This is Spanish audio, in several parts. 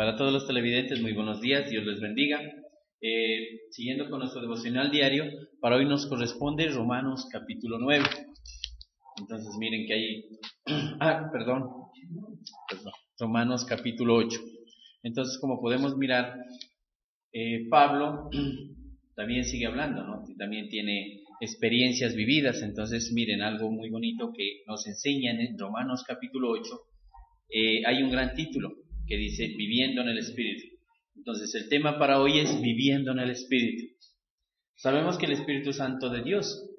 Para todos los televidentes, muy buenos días, Dios les bendiga. Siguiendo con nuestro devocional diario, para hoy nos corresponde Romanos capítulo 9. Entonces miren que hay, perdón, Romanos capítulo 8. Entonces, como podemos mirar, Pablo también sigue hablando, ¿no? Y también tiene experiencias vividas. Entonces miren, algo muy bonito que nos enseñan en Romanos capítulo 8, hay un gran título que dice Viviendo en el Espíritu. Entonces el tema para hoy es Viviendo en el Espíritu. Sabemos que el Espíritu Santo de Dios,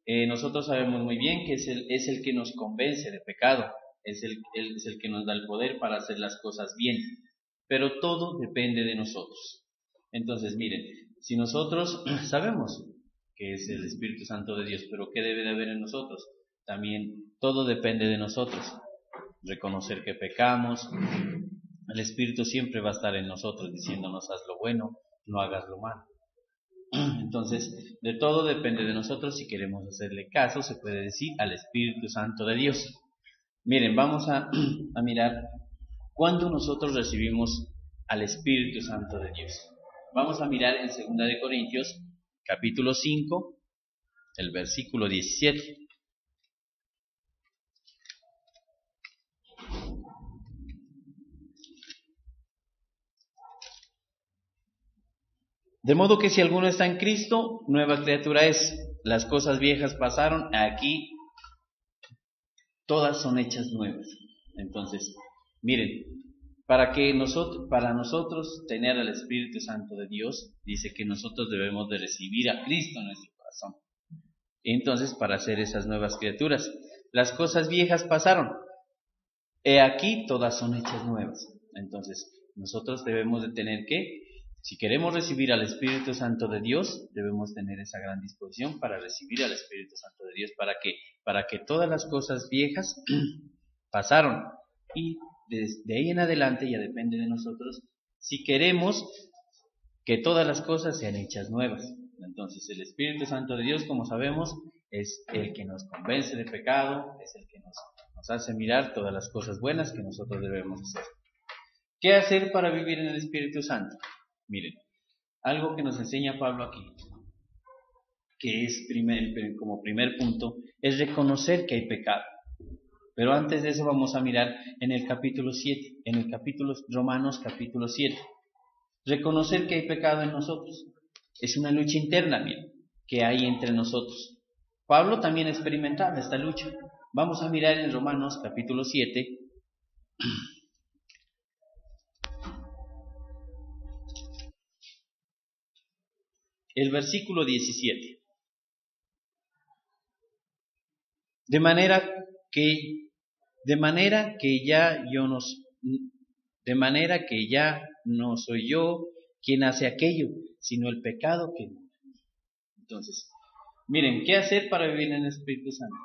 nosotros sabemos muy bien que es el que nos convence de pecado, es el que nos da el poder para hacer las cosas bien, pero todo depende de nosotros. Entonces miren, si nosotros sabemos que es el Espíritu Santo de Dios, pero ¿qué debe de haber en nosotros? También todo depende de nosotros. Reconocer que pecamos. El Espíritu siempre va a estar en nosotros diciéndonos: haz lo bueno, no hagas lo malo. Entonces, de todo depende de nosotros si queremos hacerle caso, se puede decir, al Espíritu Santo de Dios. Miren, vamos a mirar cuándo nosotros recibimos al Espíritu Santo de Dios. Vamos a mirar en 2 de Corintios, capítulo 5, el versículo 17. De modo que si alguno está en Cristo, nueva criatura es. Las cosas viejas pasaron, aquí todas son hechas nuevas. Entonces, miren, para nosotros tener al Espíritu Santo de Dios, dice que nosotros debemos de recibir a Cristo en nuestro corazón. Entonces, para hacer esas nuevas criaturas, las cosas viejas pasaron, aquí todas son hechas nuevas. Entonces, nosotros debemos de tener que, si queremos recibir al Espíritu Santo de Dios, debemos tener esa gran disposición para recibir al Espíritu Santo de Dios. Para que todas las cosas viejas pasaron. Y desde ahí en adelante ya depende de nosotros si queremos que todas las cosas sean hechas nuevas. Entonces el Espíritu Santo de Dios, como sabemos, es el que nos convence de pecado, es el que nos hace mirar todas las cosas buenas que nosotros debemos hacer. ¿Qué hacer para vivir en el Espíritu Santo? Miren, algo que nos enseña Pablo aquí, que es como primer punto, es reconocer que hay pecado. Pero antes de eso vamos a mirar en el capítulo 7, en el capítulo Romanos capítulo 7. Reconocer que hay pecado en nosotros. Es una lucha interna, miren, que hay entre nosotros. Pablo también experimentaba esta lucha. Vamos a mirar en Romanos capítulo 7. El versículo 17. De manera que ya no soy yo quien hace aquello, sino el pecado que no. Entonces, miren, ¿qué hacer para vivir en el Espíritu Santo?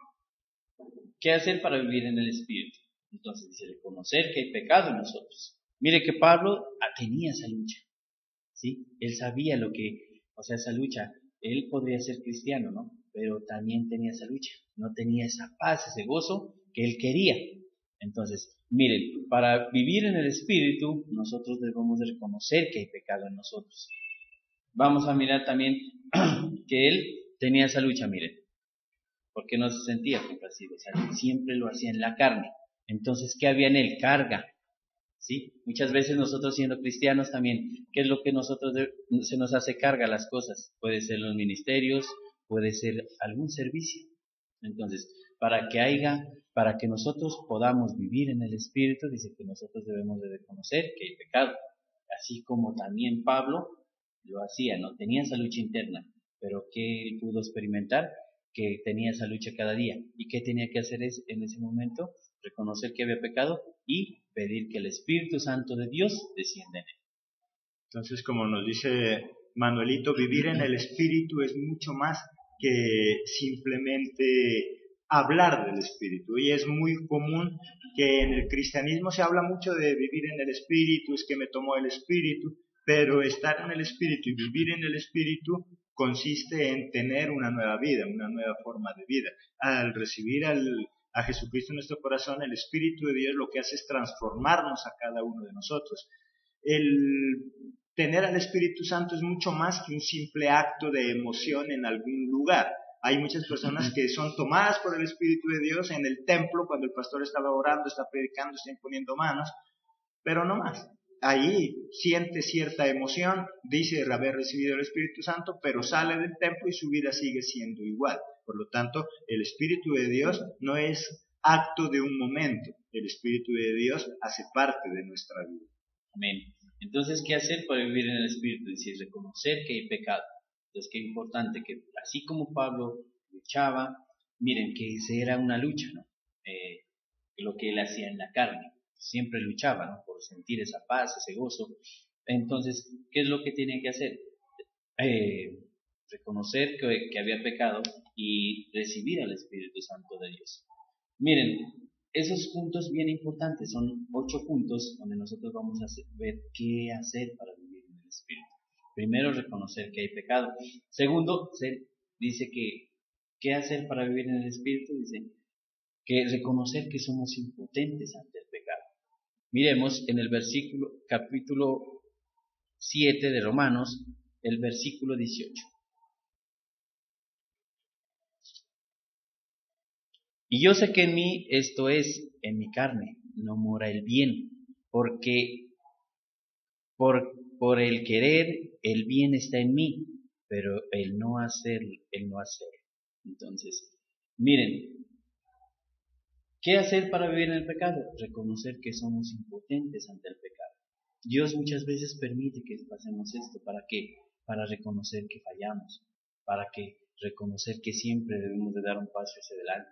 ¿Qué hacer para vivir en el Espíritu? Entonces dice, reconocer que hay pecado en nosotros. Mire que Pablo tenía esa lucha, ¿sí? Él sabía esa lucha. Él podría ser cristiano, ¿no? Pero también tenía esa lucha. No tenía esa paz, ese gozo que él quería. Entonces, miren, para vivir en el Espíritu, nosotros debemos de reconocer que hay pecado en nosotros. Vamos a mirar también que él tenía esa lucha, miren, porque no se sentía complacido, o sea, siempre lo hacía en la carne. Entonces, ¿qué había en él? Carga, ¿sí? Muchas veces nosotros siendo cristianos también, ¿qué es lo que se nos hace carga las cosas? Puede ser los ministerios, puede ser algún servicio. Entonces, para que nosotros podamos vivir en el Espíritu, dice que nosotros debemos de reconocer que hay pecado. Así como también Pablo lo hacía, no tenía esa lucha interna, pero que él pudo experimentar, que tenía esa lucha cada día. ¿Y qué tenía que hacer en ese momento? Reconocer que había pecado y pedir que el Espíritu Santo de Dios descienda en él. Entonces, como nos dice Manuelito, vivir en el Espíritu es mucho más que simplemente hablar del Espíritu. Y es muy común que en el cristianismo se habla mucho de vivir en el Espíritu, es que me tomó el Espíritu, pero estar en el Espíritu y vivir en el Espíritu consiste en tener una nueva vida, una nueva forma de vida. Al recibir a Jesucristo en nuestro corazón, el Espíritu de Dios lo que hace es transformarnos a cada uno de nosotros. El tener al Espíritu Santo es mucho más que un simple acto de emoción en algún lugar. Hay muchas personas que son tomadas por el Espíritu de Dios en el templo cuando el pastor estaba orando, está predicando, está imponiendo manos, pero no más. Ahí siente cierta emoción, dice haber recibido el Espíritu Santo, pero sale del templo y su vida sigue siendo igual. Por lo tanto, el Espíritu de Dios no es acto de un momento. El Espíritu de Dios hace parte de nuestra vida. Amén. Entonces, ¿qué hacer para vivir en el Espíritu? Decir, reconocer que hay pecado. Entonces, qué importante que, así como Pablo luchaba, miren que esa era una lucha, ¿no? Lo que él hacía en la carne. Siempre luchaba, ¿no? Por sentir esa paz, ese gozo. Entonces, ¿qué es lo que tiene que hacer? Reconocer que había pecado y recibir al Espíritu Santo de Dios. Miren, esos puntos bien importantes, son 8 puntos donde nosotros vamos a ver qué hacer para vivir en el Espíritu. Primero, reconocer que hay pecado. Segundo, dice que qué hacer para vivir en el Espíritu, dice que reconocer que somos impotentes ante el pecado. Miremos en el capítulo 7 de Romanos, el versículo 18. Y yo sé que en mí, esto es, en mi carne, no mora el bien, porque por el querer el bien está en mí, pero el no hacer. Entonces, miren, ¿qué hacer para vivir en el pecado? Reconocer que somos impotentes ante el pecado. Dios muchas veces permite que pasemos esto. ¿Para qué? Para reconocer que fallamos, para que reconocer que siempre debemos de dar un paso hacia adelante.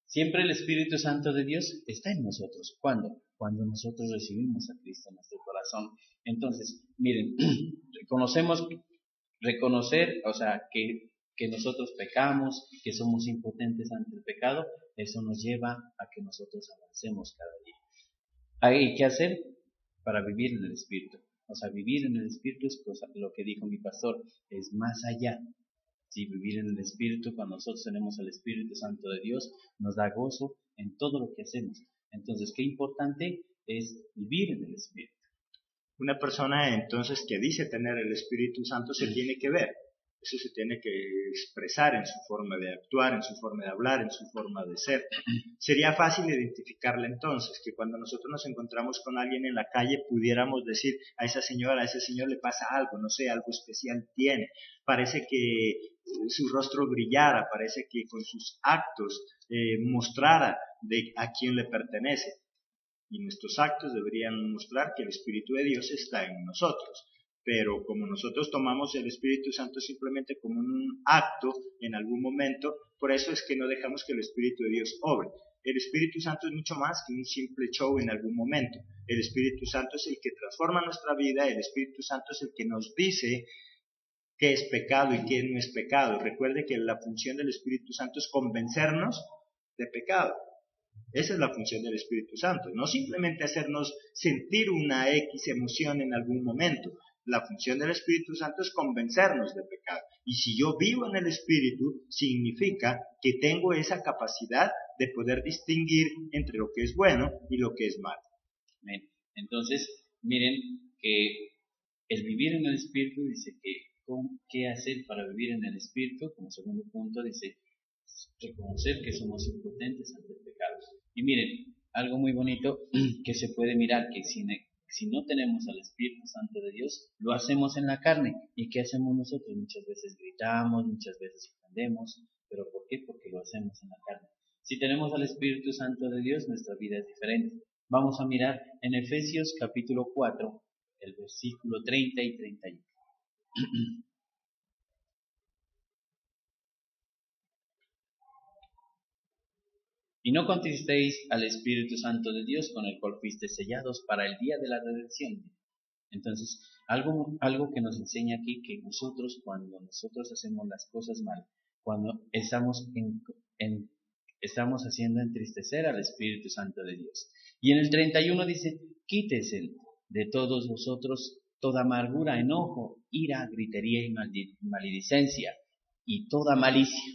Siempre el Espíritu Santo de Dios está en nosotros. ¿Cuándo? Cuando nosotros recibimos a Cristo en nuestro corazón. Entonces, miren, reconocer, o sea, que nosotros pecamos, que somos impotentes ante el pecado, eso nos lleva a que nosotros avancemos cada día. ¿Hay que hacer para vivir en el Espíritu? O sea, vivir en el Espíritu es lo que dijo mi pastor, es más allá. Si vivir en el Espíritu, cuando nosotros tenemos el Espíritu Santo de Dios, nos da gozo en todo lo que hacemos. Entonces, qué importante es vivir en el Espíritu. Una persona entonces que dice tener el Espíritu Santo se tiene que ver. Eso se tiene que expresar en su forma de actuar, en su forma de hablar, en su forma de ser. Sería fácil identificarle entonces, que cuando nosotros nos encontramos con alguien en la calle pudiéramos decir a esa señora, a ese señor le pasa algo, no sé, algo especial tiene. Parece que su rostro brillara, parece que con sus actos mostrara a quién le pertenece. Y nuestros actos deberían mostrar que el Espíritu de Dios está en nosotros. Pero como nosotros tomamos el Espíritu Santo simplemente como un acto en algún momento, por eso es que no dejamos que el Espíritu de Dios obre. El Espíritu Santo es mucho más que un simple show en algún momento. El Espíritu Santo es el que transforma nuestra vida, el Espíritu Santo es el que nos dice qué es pecado y qué no es pecado. Recuerde que la función del Espíritu Santo es convencernos de pecado. Esa es la función del Espíritu Santo, no simplemente hacernos sentir una X emoción en algún momento. La función del Espíritu Santo es convencernos de pecado. Y si yo vivo en el Espíritu, significa que tengo esa capacidad de poder distinguir entre lo que es bueno y lo que es malo. Amén. Entonces, miren que el vivir en el Espíritu dice que ¿qué hacer para vivir en el Espíritu? Como segundo punto dice reconocer que somos impotentes ante el pecado. Y miren, algo muy bonito que se puede mirar, que si no tenemos al Espíritu Santo de Dios, lo hacemos en la carne. ¿Y qué hacemos nosotros? Muchas veces gritamos, muchas veces ofendemos, pero ¿por qué? Porque lo hacemos en la carne. Si tenemos al Espíritu Santo de Dios, nuestra vida es diferente. Vamos a mirar en Efesios capítulo 4, el versículo 30 y 31. Y no contristéis al Espíritu Santo de Dios, con el cual fuisteis sellados para el día de la redención. Entonces, algo que nos enseña aquí, que nosotros, cuando nosotros hacemos las cosas mal, cuando estamos haciendo entristecer al Espíritu Santo de Dios. Y en el 31 dice, quítese de todos vosotros toda amargura, enojo, ira, gritería y maledicencia, y toda malicia.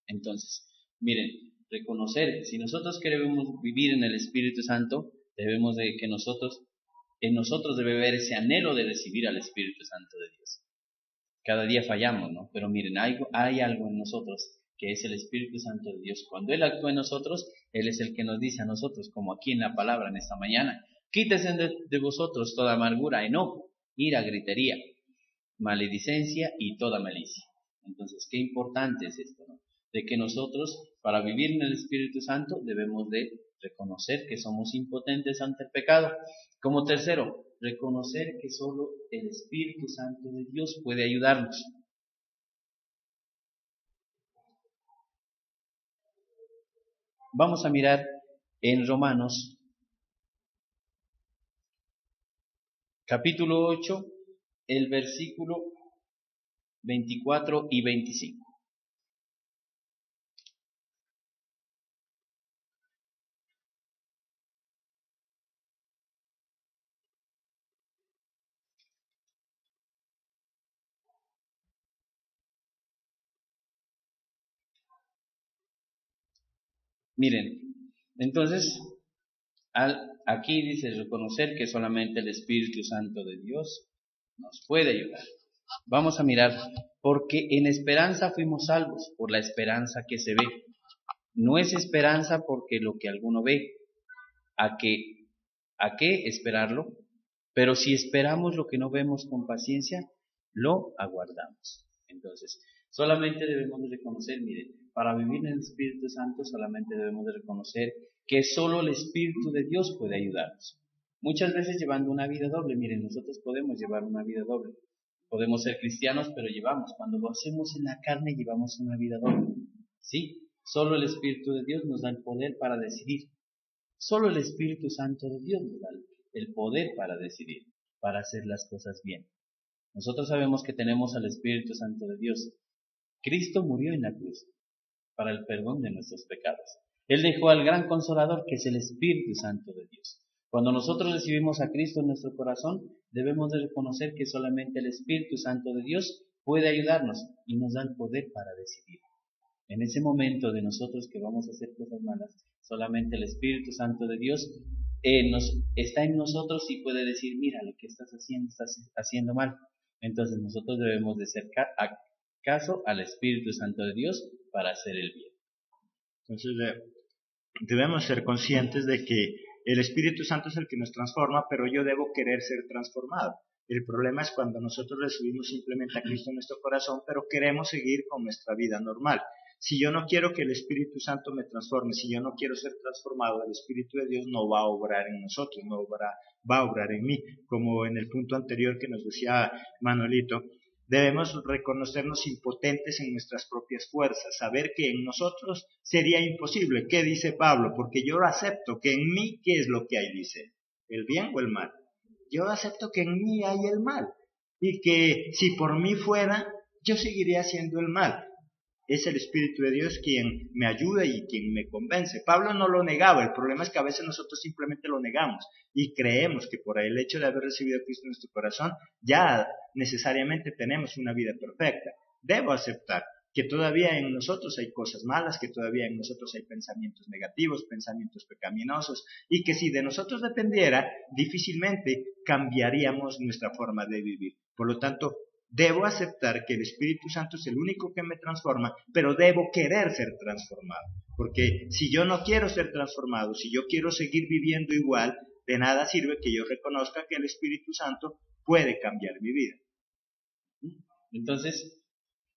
Entonces, miren, reconocer, si nosotros queremos vivir en el Espíritu Santo, debemos de que nosotros en nosotros debe haber ese anhelo de recibir al Espíritu Santo de Dios. Cada día fallamos, ¿no? Pero miren, hay algo en nosotros que es el Espíritu Santo de Dios. Cuando Él actúa en nosotros, Él es el que nos dice a nosotros, como aquí en la palabra en esta mañana, quítese de vosotros toda amargura, enojo, ira, gritería, maledicencia y toda malicia. Entonces, qué importante es esto, ¿no? De que nosotros, para vivir en el Espíritu Santo, debemos de reconocer que somos impotentes ante el pecado. Como tercero, reconocer que solo el Espíritu Santo de Dios puede ayudarnos. Vamos a mirar en Romanos, capítulo 8, el versículo 24 y 25. Miren, entonces, aquí dice reconocer que solamente el Espíritu Santo de Dios nos puede ayudar. Vamos a mirar, porque en esperanza fuimos salvos, por la esperanza que se ve. No es esperanza porque lo que alguno ve. ¿A qué esperarlo? Pero si esperamos lo que no vemos con paciencia, lo aguardamos. Entonces, solamente debemos de reconocer, miren, para vivir en el Espíritu Santo solamente debemos de reconocer que solo el Espíritu de Dios puede ayudarnos. Muchas veces llevando una vida doble, miren, nosotros podemos llevar una vida doble. Podemos ser cristianos, pero cuando lo hacemos en la carne, llevamos una vida doble. ¿Sí? Solo el Espíritu de Dios nos da el poder para decidir. Solo el Espíritu Santo de Dios nos da el poder para decidir, para hacer las cosas bien. Nosotros sabemos que tenemos al Espíritu Santo de Dios. Cristo murió en la cruz para el perdón de nuestros pecados. Él dejó al gran Consolador, que es el Espíritu Santo de Dios. Cuando nosotros recibimos a Cristo en nuestro corazón, debemos de reconocer que solamente el Espíritu Santo de Dios puede ayudarnos y nos da el poder para decidir. En ese momento de nosotros que vamos a hacer cosas malas, solamente el Espíritu Santo de Dios está en nosotros y puede decir, mira, lo que estás haciendo mal. Entonces nosotros debemos de hacer caso al Espíritu Santo de Dios para hacer el bien. Entonces debemos ser conscientes de que el Espíritu Santo es el que nos transforma, pero yo debo querer ser transformado. El problema es cuando nosotros recibimos simplemente a Cristo en nuestro corazón, pero queremos seguir con nuestra vida normal. Si yo no quiero que el Espíritu Santo me transforme, si yo no quiero ser transformado, el Espíritu de Dios no va a obrar en nosotros, va a obrar en mí. Como en el punto anterior que nos decía Manuelito, debemos reconocernos impotentes en nuestras propias fuerzas, saber que en nosotros sería imposible. ¿Qué dice Pablo? Porque yo acepto que en mí, ¿qué es lo que hay? Dice, ¿el bien o el mal? Yo acepto que en mí hay el mal y que si por mí fuera, yo seguiría haciendo el mal. Es el Espíritu de Dios quien me ayuda y quien me convence. Pablo no lo negaba, el problema es que a veces nosotros simplemente lo negamos y creemos que por el hecho de haber recibido a Cristo en nuestro corazón, ya necesariamente tenemos una vida perfecta. Debo aceptar que todavía en nosotros hay cosas malas, que todavía en nosotros hay pensamientos negativos, pensamientos pecaminosos, y que si de nosotros dependiera, difícilmente cambiaríamos nuestra forma de vivir. Por lo tanto, debo aceptar que el Espíritu Santo es el único que me transforma, pero debo querer ser transformado. Porque si yo no quiero ser transformado, si yo quiero seguir viviendo igual, de nada sirve que yo reconozca que el Espíritu Santo puede cambiar mi vida. Entonces,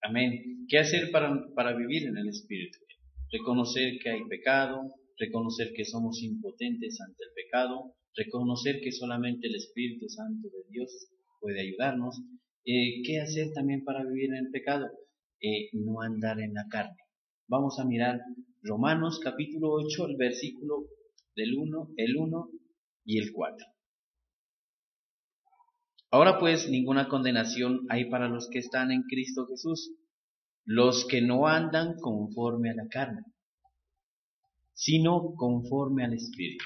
amén. ¿Qué hacer para vivir en el Espíritu? Reconocer que hay pecado, reconocer que somos impotentes ante el pecado, reconocer que solamente el Espíritu Santo de Dios puede ayudarnos. ¿Qué hacer también para vivir en el pecado? No andar en la carne. Vamos a mirar Romanos capítulo 8, el versículo del 1 y el 4. Ahora pues ninguna condenación hay para los que están en Cristo Jesús, los que no andan conforme a la carne, sino conforme al Espíritu.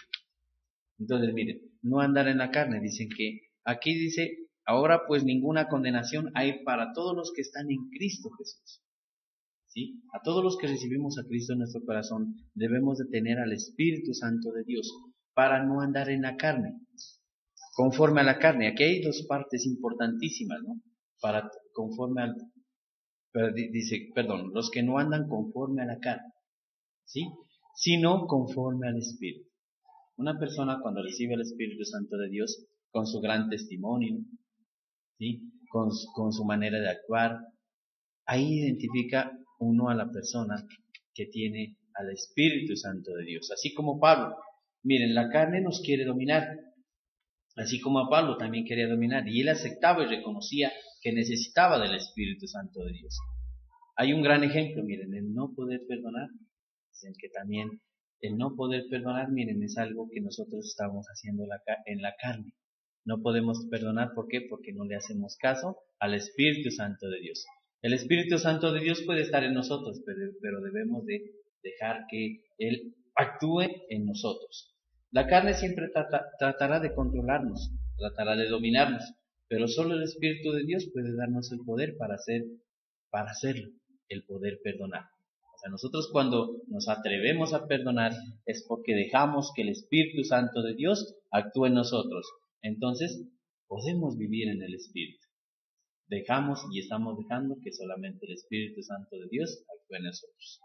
Entonces miren, no andar en la carne, dicen que aquí dice, ahora pues ninguna condenación hay para todos los que están en Cristo Jesús. ¿Sí? A todos los que recibimos a Cristo en nuestro corazón debemos de tener al Espíritu Santo de Dios para no andar en la carne. conforme a la carne. Aquí hay dos partes importantísimas, ¿no? Conforme al, los que no andan conforme a la carne, ¿sí? Sino conforme al Espíritu. Una persona cuando recibe el Espíritu Santo de Dios, con su gran testimonio, ¿sí? Con su manera de actuar, ahí identifica uno a la persona que tiene al Espíritu Santo de Dios. Así como Pablo, miren, la carne nos quiere dominar, así como a Pablo también quería dominar, y él aceptaba y reconocía que necesitaba del Espíritu Santo de Dios. Hay un gran ejemplo, miren, el no poder perdonar, que también el no poder perdonar, miren, es algo que nosotros estamos haciendo en la carne. No podemos perdonar, ¿por qué? Porque no le hacemos caso al Espíritu Santo de Dios. El Espíritu Santo de Dios puede estar en nosotros, pero debemos de dejar que Él actúe en nosotros. La carne siempre tratará de controlarnos, tratará de dominarnos, pero solo el Espíritu de Dios puede darnos el poder para hacerlo, el poder perdonar. O sea, nosotros cuando nos atrevemos a perdonar es porque dejamos que el Espíritu Santo de Dios actúe en nosotros. Entonces, podemos vivir en el Espíritu. Dejamos y estamos dejando que solamente el Espíritu Santo de Dios actúe en nosotros.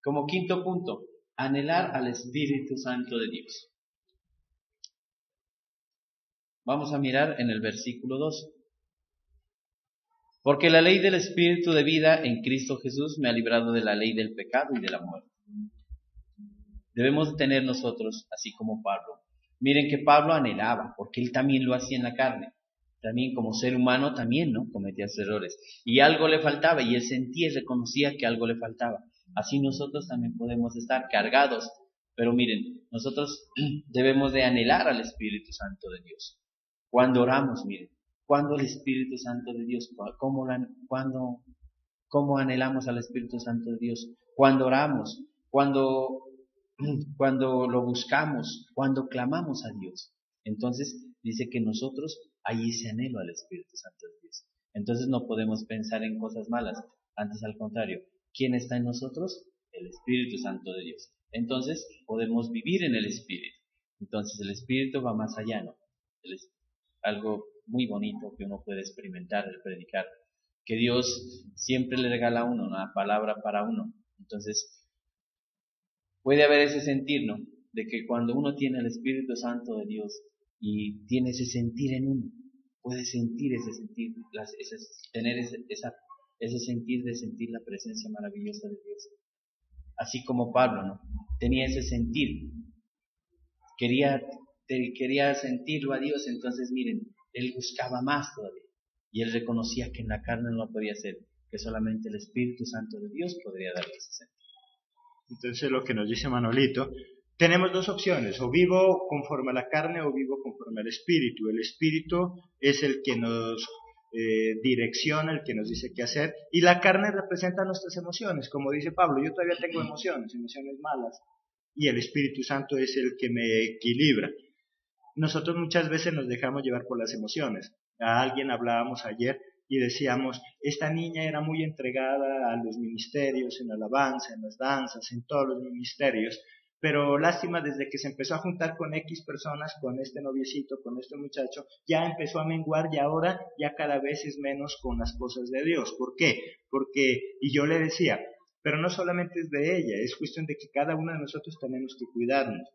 Como quinto punto, anhelar al Espíritu Santo de Dios. Vamos a mirar en el versículo 2. Porque la ley del Espíritu de vida en Cristo Jesús me ha librado de la ley del pecado y de la muerte. Debemos tener nosotros, así como Pablo. Miren que Pablo anhelaba, porque él también lo hacía en la carne. También como ser humano, también, ¿no? Cometía errores. Y algo le faltaba, y él sentía y reconocía que algo le faltaba. Así nosotros también podemos estar cargados. Pero miren, nosotros debemos de anhelar al Espíritu Santo de Dios. Cuando oramos, miren, cuando el Espíritu Santo de Dios, ¿cómo anhelamos al Espíritu Santo de Dios? Cuando oramos, cuando lo buscamos, cuando clamamos a Dios. Entonces dice que nosotros hay ese anhelo al Espíritu Santo de Dios. Entonces no podemos pensar en cosas malas, antes al contrario. ¿Quién está en nosotros? El Espíritu Santo de Dios. Entonces podemos vivir en el Espíritu. Entonces el Espíritu va más allá, ¿no? Algo muy bonito que uno puede experimentar, el predicar, que Dios siempre le regala a uno una palabra para uno. Entonces puede haber ese sentir, ¿no? De que cuando uno tiene el Espíritu Santo de Dios y tiene ese sentir en uno, puede sentir ese sentir, tener ese sentir de sentir la presencia maravillosa de Dios. Así como Pablo, ¿no? Tenía ese sentir, quería sentirlo a Dios, entonces miren, él buscaba más todavía, y él reconocía que en la carne no lo podía hacer, que solamente el Espíritu Santo de Dios podría darle ese sentir. Entonces lo que nos dice Manolito, tenemos dos opciones, o vivo conforme a la carne o vivo conforme al Espíritu. El Espíritu es el que nos direcciona, el que nos dice qué hacer, y la carne representa nuestras emociones, como dice Pablo, yo todavía tengo emociones malas, y el Espíritu Santo es el que me equilibra. Nosotros muchas veces nos dejamos llevar por las emociones. A alguien hablábamos ayer y decíamos, esta niña era muy entregada a los ministerios, en la alabanza, en las danzas, en todos los ministerios, pero lástima, desde que se empezó a juntar con X personas, con este noviecito, con este muchacho, ya empezó a menguar y ahora ya cada vez es menos con las cosas de Dios. ¿Por qué? Y yo le decía, pero no solamente es de ella, es cuestión de que cada uno de nosotros tenemos que cuidarnos.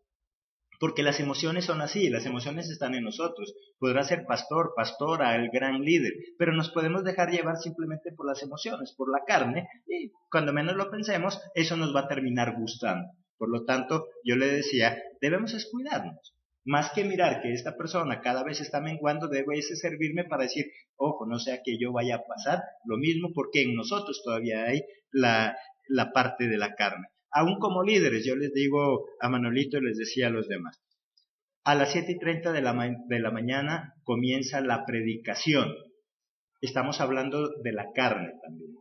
Porque las emociones son así, las emociones están en nosotros. Podrá ser pastor, pastora, el gran líder, pero nos podemos dejar llevar simplemente por las emociones, por la carne, y cuando menos lo pensemos, eso nos va a terminar gustando. Por lo tanto, yo le decía, debemos es cuidarnos. Más que mirar que esta persona cada vez está menguando, debe ese servirme para decir, ojo, no sea que yo vaya a pasar lo mismo, porque en nosotros todavía hay la parte de la carne. Aún como líderes, yo les digo a Manolito y les decía a los demás, a las 7:30 de la mañana comienza la predicación. Estamos hablando de la carne también,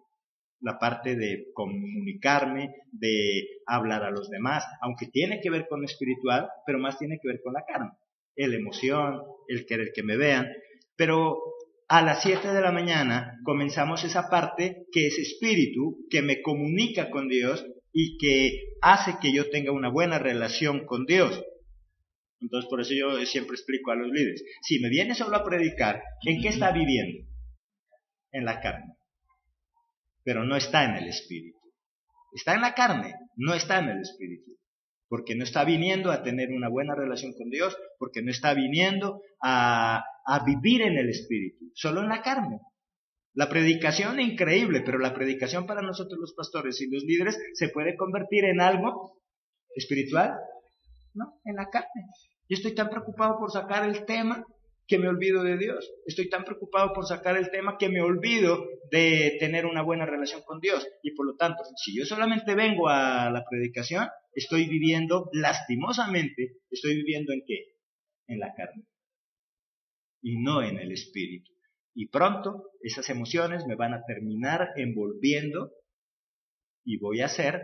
la parte de comunicarme, de hablar a los demás, aunque tiene que ver con lo espiritual, pero más tiene que ver con la carne, la emoción, el querer que me vean, pero a las 7 de la mañana comenzamos esa parte que es espíritu, que me comunica con Dios y que hace que yo tenga una buena relación con Dios. Entonces por eso yo siempre explico a los líderes, si me viene solo a predicar, ¿en qué está viviendo? En la carne, pero no está en el espíritu. Está en la carne, no está en el espíritu, porque no está viniendo a tener una buena relación con Dios, porque no está viniendo a vivir en el espíritu, solo en la carne. La predicación es increíble, pero la predicación para nosotros los pastores y los líderes se puede convertir en algo espiritual, ¿no? En la carne. Yo estoy tan preocupado por sacar el tema que me olvido de Dios. Estoy tan preocupado por sacar el tema que me olvido de tener una buena relación con Dios. Y por lo tanto, si yo solamente vengo a la predicación, estoy viviendo, lastimosamente, estoy viviendo ¿en qué? En la carne. Y no en el espíritu. Y pronto esas emociones me van a terminar envolviendo y voy a ser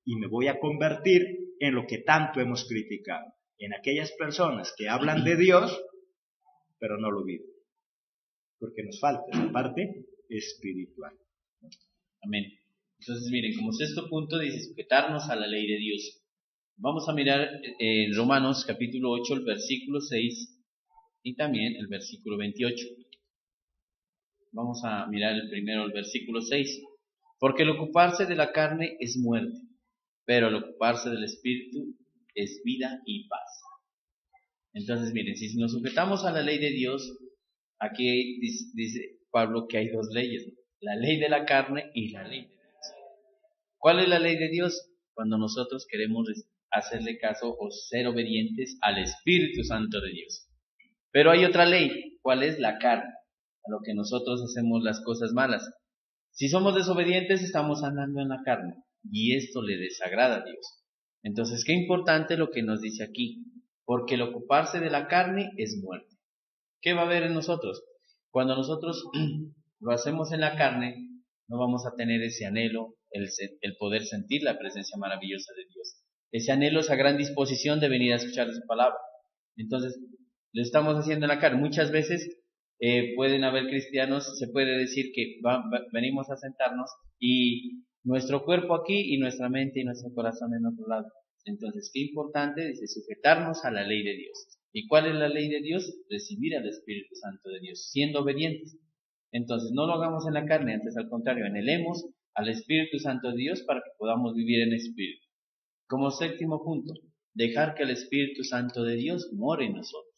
y me voy a convertir en lo que tanto hemos criticado, en aquellas personas que hablan de Dios, pero no lo viven, porque nos falta esa parte espiritual. Amén. Entonces, miren, como sexto punto dice sujetarnos a la ley de Dios. Vamos a mirar en Romanos capítulo 8, el versículo 6 y también el versículo 28. Vamos a mirar primero el versículo 6. Porque el ocuparse de la carne es muerte, pero el ocuparse del espíritu es vida y paz. Entonces, miren, si nos sujetamos a la ley de Dios, aquí dice Pablo que hay dos leyes, ¿no? La ley de la carne y la ley de Dios. ¿Cuál es la ley de Dios? Cuando nosotros queremos hacerle caso o ser obedientes al Espíritu Santo de Dios. Pero hay otra ley, ¿cuál es? La carne, a lo que nosotros hacemos las cosas malas. Si somos desobedientes, estamos andando en la carne, y esto le desagrada a Dios. Entonces, qué importante lo que nos dice aquí, porque el ocuparse de la carne es muerte. ¿Qué va a haber en nosotros? Cuando nosotros lo hacemos en la carne, no vamos a tener ese anhelo, el poder sentir la presencia maravillosa de Dios. Ese anhelo, esa gran disposición de venir a escuchar su palabra. Entonces, lo estamos haciendo en la carne. Muchas veces pueden haber cristianos, se puede decir que venimos a sentarnos y nuestro cuerpo aquí y nuestra mente y nuestro corazón en otro lado. Entonces, qué importante dice sujetarnos a la ley de Dios. ¿Y cuál es la ley de Dios? Recibir al Espíritu Santo de Dios, siendo obedientes. Entonces, no lo hagamos en la carne, antes al contrario, anhelemos al Espíritu Santo de Dios para que podamos vivir en Espíritu. Como séptimo punto, dejar que el Espíritu Santo de Dios more en nosotros.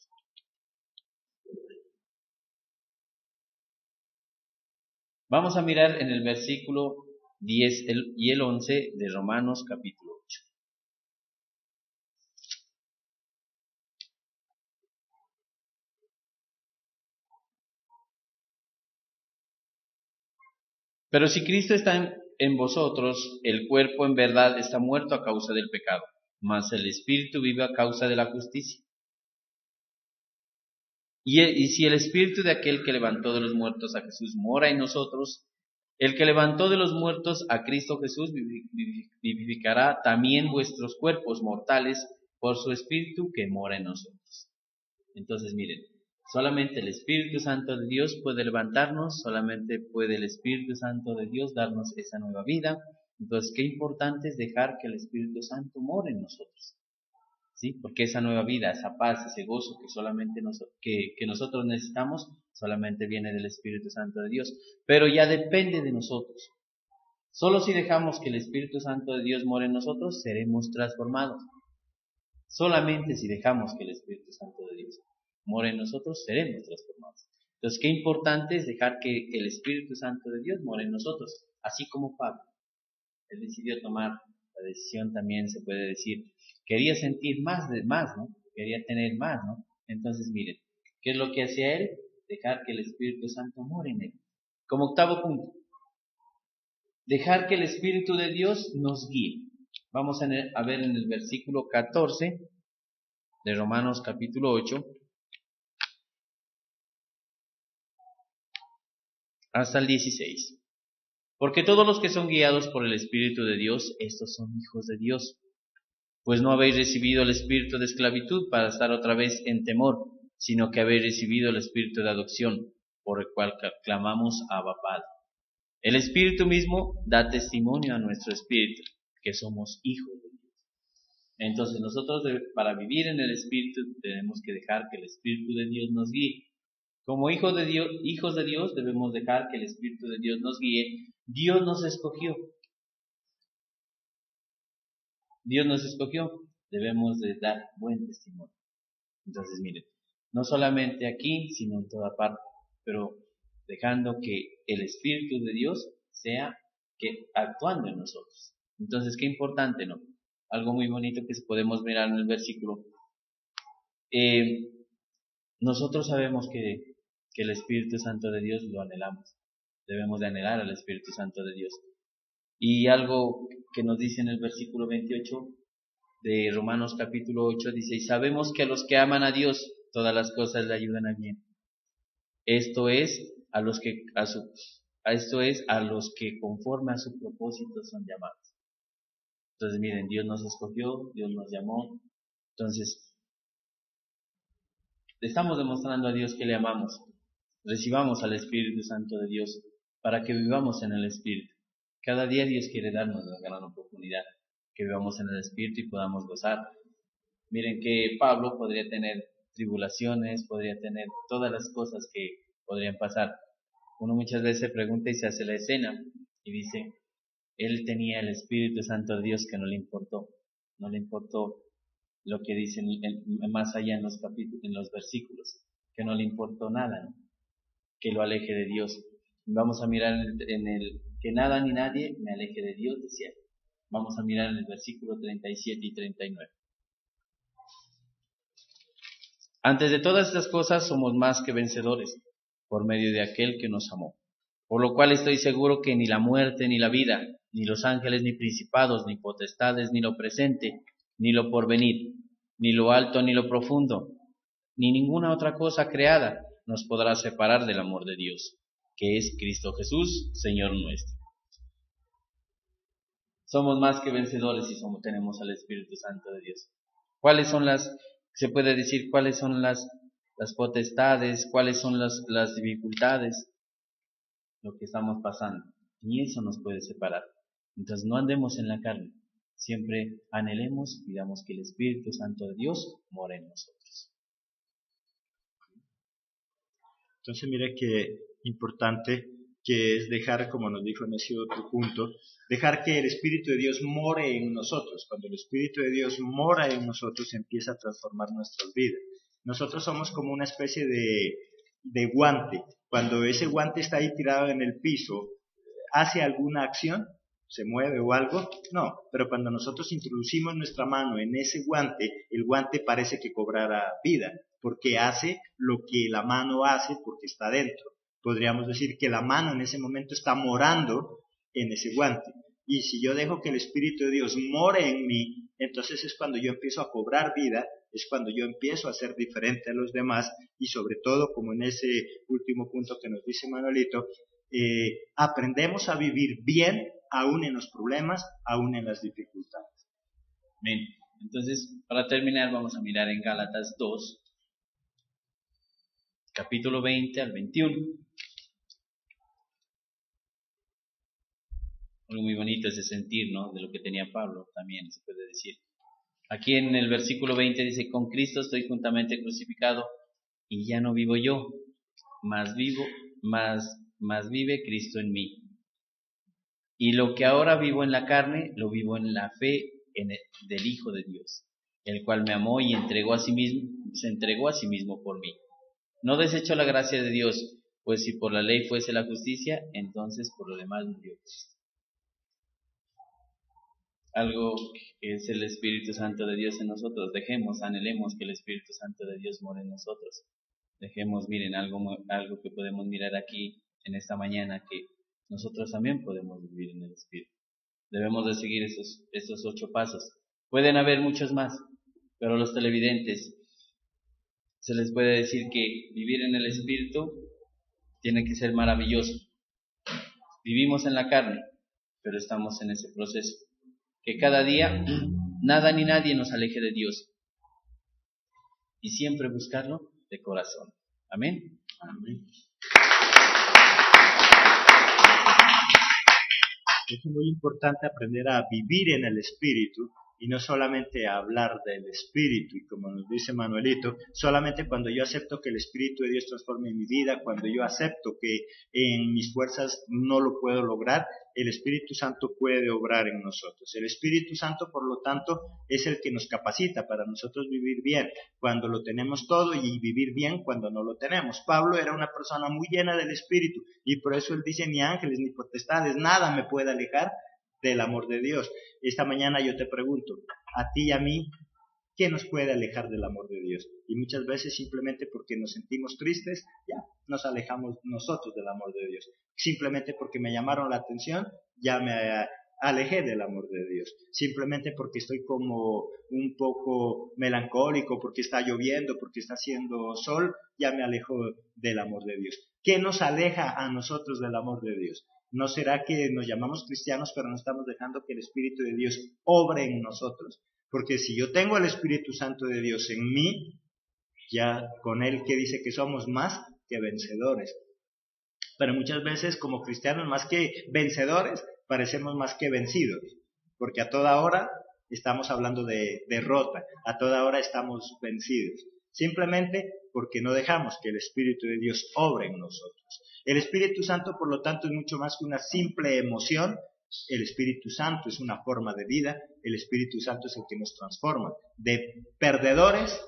Vamos a mirar en el versículo 10 y el 11 de Romanos capítulo 8. Pero si Cristo está en vosotros, el cuerpo en verdad está muerto a causa del pecado, mas el Espíritu vive a causa de la justicia. Y si el Espíritu de aquel que levantó de los muertos a Jesús mora en nosotros, el que levantó de los muertos a Cristo Jesús vivificará también vuestros cuerpos mortales por su Espíritu que mora en nosotros. Entonces miren, solamente el Espíritu Santo de Dios puede levantarnos, solamente puede el Espíritu Santo de Dios darnos esa nueva vida. Entonces, qué importante es dejar que el Espíritu Santo more en nosotros. ¿Sí? Porque esa nueva vida, esa paz, ese gozo que solamente que nosotros necesitamos, solamente viene del Espíritu Santo de Dios. Pero ya depende de nosotros. Solo si dejamos que el Espíritu Santo de Dios more en nosotros, seremos transformados. Solamente si dejamos que el Espíritu Santo de Dios more en nosotros, seremos transformados. Entonces, qué importante es dejar que el Espíritu Santo de Dios more en nosotros, así como Pablo. Él decidió tomar la decisión, también se puede decir, quería sentir más, ¿no? Quería tener más, ¿no? Entonces, miren, ¿qué es lo que hacía él? Dejar que el Espíritu Santo more en él. Como octavo punto, dejar que el Espíritu de Dios nos guíe. Vamos a ver en el versículo 14 de Romanos capítulo 8 hasta el 16. Porque todos los que son guiados por el Espíritu de Dios, estos son hijos de Dios. Pues no habéis recibido el espíritu de esclavitud para estar otra vez en temor, sino que habéis recibido el espíritu de adopción, por el cual clamamos Abba Padre. El Espíritu mismo da testimonio a nuestro espíritu, que somos hijos de Dios. Entonces nosotros para vivir en el Espíritu tenemos que dejar que el Espíritu de Dios nos guíe. Como hijos de Dios debemos dejar que el Espíritu de Dios nos guíe. Dios nos escogió. Debemos de dar buen testimonio. Entonces miren, no solamente aquí, sino en toda parte, pero dejando que el Espíritu de Dios sea que actuando en nosotros. Entonces, qué importante, ¿no? Algo muy bonito que podemos mirar en el versículo. Nosotros sabemos que el Espíritu Santo de Dios lo anhelamos. Debemos de anhelar al Espíritu Santo de Dios. Y algo que nos dice en el versículo 28 de Romanos capítulo 8, dice, y sabemos que a los que aman a Dios, todas las cosas le ayudan a bien. Esto es a los que conforme a su propósito son llamados. Entonces miren, Dios nos escogió, Dios nos llamó. Entonces, le estamos demostrando a Dios que le amamos. Recibamos al Espíritu Santo de Dios para que vivamos en el Espíritu. Cada día Dios quiere darnos la gran oportunidad que vivamos en el Espíritu y podamos gozar. Miren que Pablo podría tener tribulaciones, podría tener todas las cosas que podrían pasar. Uno muchas veces se pregunta y se hace la escena y dice, él tenía el Espíritu Santo de Dios que no le importó lo que dicen más allá en los versículos, que no le importó nada, ¿no? Que lo aleje de Dios. Vamos a mirar en el que nada ni nadie me aleje de Dios, decía. Vamos a mirar en el versículo 37 y 39. Antes de todas estas cosas somos más que vencedores por medio de aquel que nos amó. Por lo cual estoy seguro que ni la muerte, ni la vida, ni los ángeles, ni principados, ni potestades, ni lo presente, ni lo porvenir, ni lo alto, ni lo profundo, ni ninguna otra cosa creada nos podrá separar del amor de Dios, que es Cristo Jesús, Señor nuestro. Somos más que vencedores si tenemos al Espíritu Santo de Dios. ¿Cuáles son se puede decir cuáles son las potestades, cuáles son las dificultades? Lo que estamos pasando. Ni eso nos puede separar. Entonces no andemos en la carne. Siempre anhelemos, pidamos que el Espíritu Santo de Dios more en nosotros. Entonces mira que importante que es dejar, como nos dijo en ese otro punto, dejar que el Espíritu de Dios more en nosotros. Cuando el Espíritu de Dios mora en nosotros, empieza a transformar nuestras vidas. Nosotros somos como una especie de guante. Cuando ese guante está ahí tirado en el piso, ¿hace alguna acción? ¿Se mueve o algo? No, pero cuando nosotros introducimos nuestra mano en ese guante, el guante parece que cobrara vida, porque hace lo que la mano hace porque está dentro. Podríamos decir que la mano en ese momento está morando en ese guante. Y si yo dejo que el Espíritu de Dios more en mí, entonces es cuando yo empiezo a cobrar vida, es cuando yo empiezo a ser diferente a los demás y sobre todo, como en ese último punto que nos dice Manuelito, aprendemos a vivir bien aún en los problemas, aún en las dificultades. Bien. Entonces, para terminar, vamos a mirar en Gálatas 2, capítulo 20 al 21. Algo muy bonito ese sentir, ¿no? De lo que tenía Pablo, también se puede decir. Aquí en el versículo 20 dice, con Cristo estoy juntamente crucificado, y ya no vivo yo, mas vive Cristo en mí. Y lo que ahora vivo en la carne, lo vivo en la fe del Hijo de Dios, el cual me amó y se entregó a sí mismo por mí. No desecho la gracia de Dios, pues si por la ley fuese la justicia, entonces por lo demás murió Cristo. Algo que es el Espíritu Santo de Dios en nosotros. Anhelemos que el Espíritu Santo de Dios more en nosotros. Miren, algo que podemos mirar aquí en esta mañana, que nosotros también podemos vivir en el Espíritu. Debemos de seguir esos 8 pasos. Pueden haber muchos más, pero a los televidentes se les puede decir que vivir en el Espíritu tiene que ser maravilloso. Vivimos en la carne, pero estamos en ese proceso. Que cada día nada ni nadie nos aleje de Dios. Y siempre buscarlo de corazón. Amén. Amén. Es muy importante aprender a vivir en el Espíritu, y no solamente hablar del Espíritu, y como nos dice Manuelito, solamente cuando yo acepto que el Espíritu de Dios transforme mi vida, cuando yo acepto que en mis fuerzas no lo puedo lograr, el Espíritu Santo puede obrar en nosotros. El Espíritu Santo, por lo tanto, es el que nos capacita para nosotros vivir bien cuando lo tenemos todo y vivir bien cuando no lo tenemos. Pablo era una persona muy llena del Espíritu y por eso él dice, ni ángeles ni potestades, nada me puede alejar del amor de Dios. Esta mañana yo te pregunto, a ti y a mí, ¿qué nos puede alejar del amor de Dios? Y muchas veces simplemente porque nos sentimos tristes, ya nos alejamos nosotros del amor de Dios. Simplemente porque me llamaron la atención, ya me alejé del amor de Dios. Simplemente porque estoy como un poco melancólico, porque está lloviendo, porque está haciendo sol, ya me alejo del amor de Dios. ¿Qué nos aleja a nosotros del amor de Dios? ¿No será que nos llamamos cristianos pero no estamos dejando que el Espíritu de Dios obre en nosotros? Porque si yo tengo el Espíritu Santo de Dios en mí, ya con él que dice que somos más que vencedores. Pero muchas veces como cristianos más que vencedores, parecemos más que vencidos. Porque a toda hora estamos hablando de derrota, a toda hora estamos vencidos. Simplemente porque no dejamos que el Espíritu de Dios obre en nosotros. El Espíritu Santo, por lo tanto, es mucho más que una simple emoción. El Espíritu Santo es una forma de vida. El Espíritu Santo es el que nos transforma de perdedores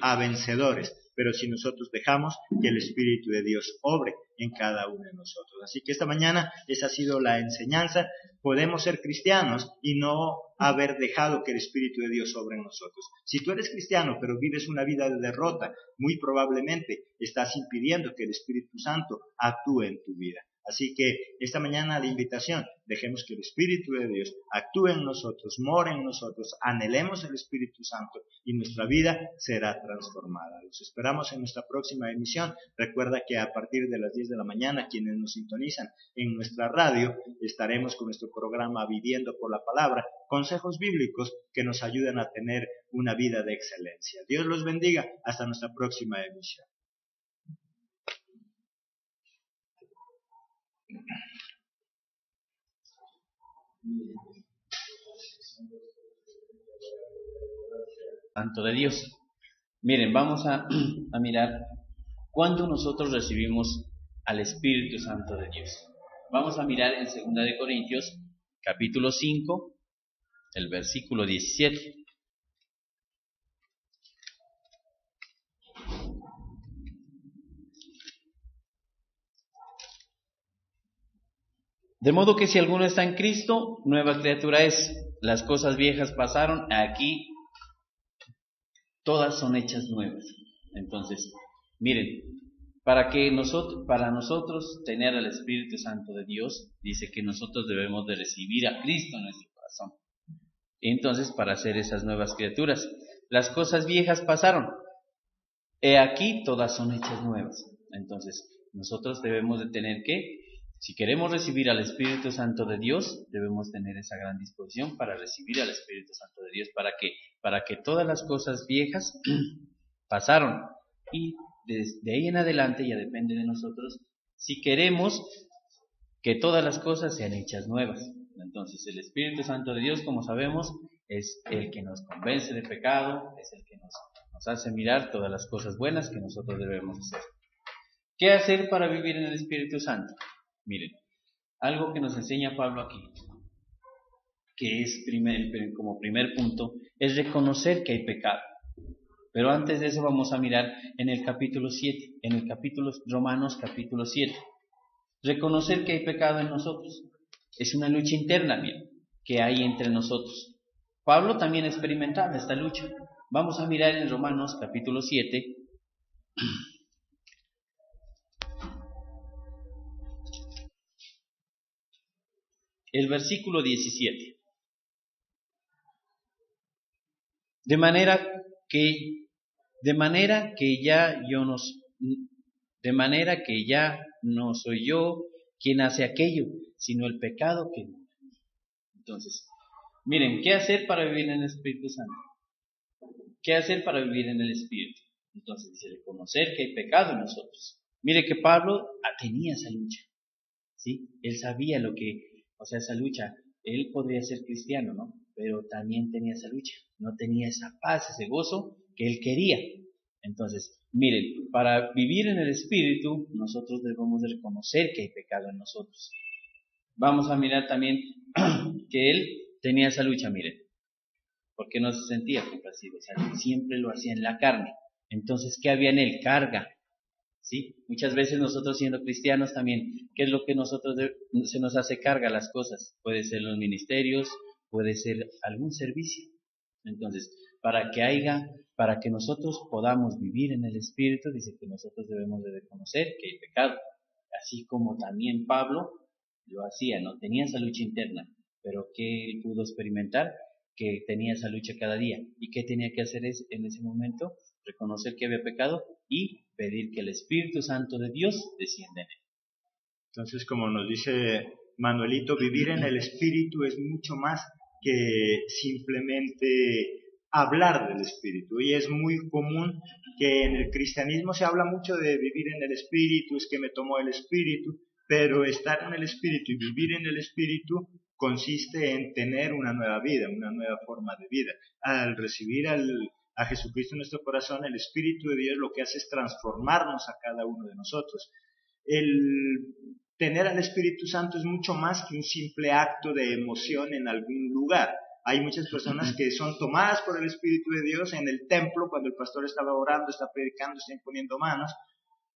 a vencedores. Pero si nosotros dejamos que el Espíritu de Dios obre en cada uno de nosotros. Así que esta mañana esa ha sido la enseñanza. Podemos ser cristianos y no haber dejado que el Espíritu de Dios obre en nosotros. Si tú eres cristiano pero vives una vida de derrota, muy probablemente estás impidiendo que el Espíritu Santo actúe en tu vida. Así que esta mañana la invitación, dejemos que el Espíritu de Dios actúe en nosotros, more en nosotros, anhelemos el Espíritu Santo y nuestra vida será transformada. Los esperamos en nuestra próxima emisión. Recuerda que a partir de las 10 de la mañana, quienes nos sintonizan en nuestra radio, estaremos con nuestro programa Viviendo por la Palabra, consejos bíblicos que nos ayuden a tener una vida de excelencia. Dios los bendiga. Hasta nuestra próxima emisión. Santo de Dios. Miren, vamos a mirar cuándo nosotros recibimos al Espíritu Santo de Dios. Vamos a mirar en 2 de Corintios, capítulo 5, el versículo 17. De modo que si alguno está en Cristo, nueva criatura es. Las cosas viejas pasaron, aquí todas son hechas nuevas. Entonces, miren, para nosotros tener al Espíritu Santo de Dios, dice que nosotros debemos de recibir a Cristo en nuestro corazón. Entonces, para hacer esas nuevas criaturas, las cosas viejas pasaron, he aquí todas son hechas nuevas. Entonces, nosotros debemos de tener que, si queremos recibir al Espíritu Santo de Dios, debemos tener esa gran disposición para recibir al Espíritu Santo de Dios. Para que todas las cosas viejas pasaron. Y de ahí en adelante ya depende de nosotros si queremos que todas las cosas sean hechas nuevas. Entonces el Espíritu Santo de Dios, como sabemos, es el que nos convence de pecado, es el que nos hace mirar todas las cosas buenas que nosotros debemos hacer. ¿Qué hacer para vivir en el Espíritu Santo? Miren, algo que nos enseña Pablo aquí, que es como primer punto, es reconocer que hay pecado. Pero antes de eso vamos a mirar en el capítulo 7, en el capítulo Romanos capítulo 7. Reconocer que hay pecado en nosotros. Es una lucha interna, miren, que hay entre nosotros. Pablo también experimentaba esta lucha. Vamos a mirar en Romanos capítulo 7. El versículo 17. De manera que ya no soy yo quien hace aquello, sino el pecado que no. Entonces, miren, ¿qué hacer para vivir en el Espíritu Santo? ¿Qué hacer para vivir en el Espíritu? Entonces dice, reconocer que hay pecado en nosotros. Mire que Pablo tenía esa lucha, ¿sí? Él sabía esa lucha. Él podría ser cristiano, ¿no? pero también tenía esa lucha, no tenía esa paz, ese gozo que él quería. Entonces, miren, para vivir en el Espíritu, nosotros debemos de reconocer que hay pecado en nosotros. Vamos a mirar también que él tenía esa lucha, miren, porque no se sentía complacido, o sea, siempre lo hacía en la carne. Entonces, ¿qué había en él? Carga. ¿Sí? Muchas veces nosotros siendo cristianos también, ¿qué es lo que se nos hace carga las cosas? Puede ser los ministerios, puede ser algún servicio. Entonces, para que nosotros podamos vivir en el Espíritu, dice que nosotros debemos de reconocer que hay pecado. Así como también Pablo lo hacía, no tenía esa lucha interna, pero que él pudo experimentar que tenía esa lucha cada día. ¿Y qué tenía que hacer en ese momento? Reconocer que había pecado y pedir que el Espíritu Santo de Dios descienda en él. Entonces, como nos dice Manuelito, vivir en el Espíritu es mucho más que simplemente hablar del Espíritu. Y es muy común que en el cristianismo se habla mucho de vivir en el Espíritu, es que me tomó el Espíritu, pero estar en el Espíritu y vivir en el Espíritu consiste en tener una nueva vida, una nueva forma de vida. Al recibir a Jesucristo en nuestro corazón, el Espíritu de Dios lo que hace es transformarnos a cada uno de nosotros. El tener al Espíritu Santo es mucho más que un simple acto de emoción en algún lugar. Hay muchas personas que son tomadas por el Espíritu de Dios en el templo cuando el pastor estaba orando, está predicando, está imponiendo manos,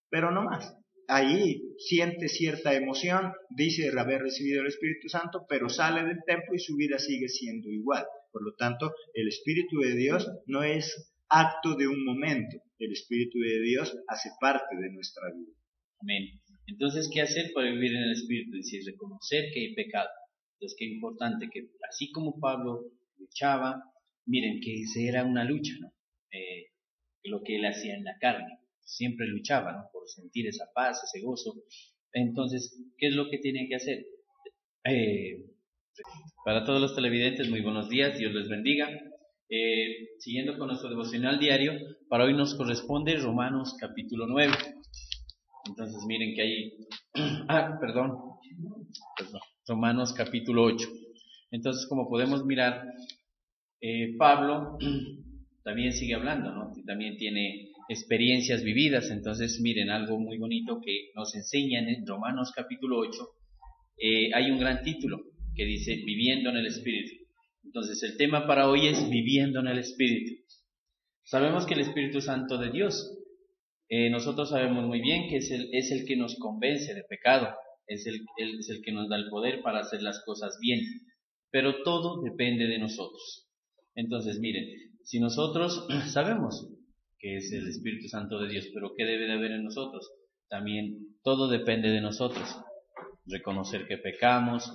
pero no más. Ahí siente cierta emoción, dice haber recibido el Espíritu Santo, pero sale del templo y su vida sigue siendo igual. Por lo tanto, el Espíritu de Dios no es acto de un momento, el Espíritu de Dios hace parte de nuestra vida. Amén. Entonces, ¿qué hacer para vivir en el Espíritu? Dice, reconocer que hay pecado. Entonces, qué importante que así como Pablo luchaba, miren que era una lucha, ¿no? Lo que él hacía en la carne. Siempre luchaba, ¿no? Por sentir esa paz, ese gozo. Entonces, ¿qué es lo que tiene que hacer? Para todos los televidentes, muy buenos días, Dios les bendiga. Siguiendo con nuestro devocional diario, para hoy nos corresponde Romanos capítulo 9. Entonces miren que hay, perdón, Romanos capítulo 8. Entonces, como podemos mirar, Pablo también sigue hablando, ¿no? Y también tiene experiencias vividas. Entonces, miren, algo muy bonito que nos enseñan en Romanos capítulo 8, hay un gran título que dice Viviendo en el Espíritu. Entonces, el tema para hoy es Viviendo en el Espíritu. Sabemos que el Espíritu Santo de Dios, nosotros sabemos muy bien que es el que nos convence de pecado, es el que nos da el poder para hacer las cosas bien, pero todo depende de nosotros. Entonces, miren, si nosotros sabemos que es el Espíritu Santo de Dios, pero ¿qué debe de haber en nosotros? También todo depende de nosotros. Reconocer que pecamos,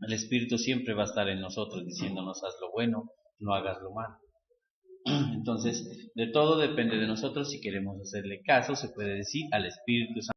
el Espíritu siempre va a estar en nosotros diciéndonos haz lo bueno, no hagas lo malo. Entonces, de todo depende de nosotros si queremos hacerle caso, se puede decir, al Espíritu Santo.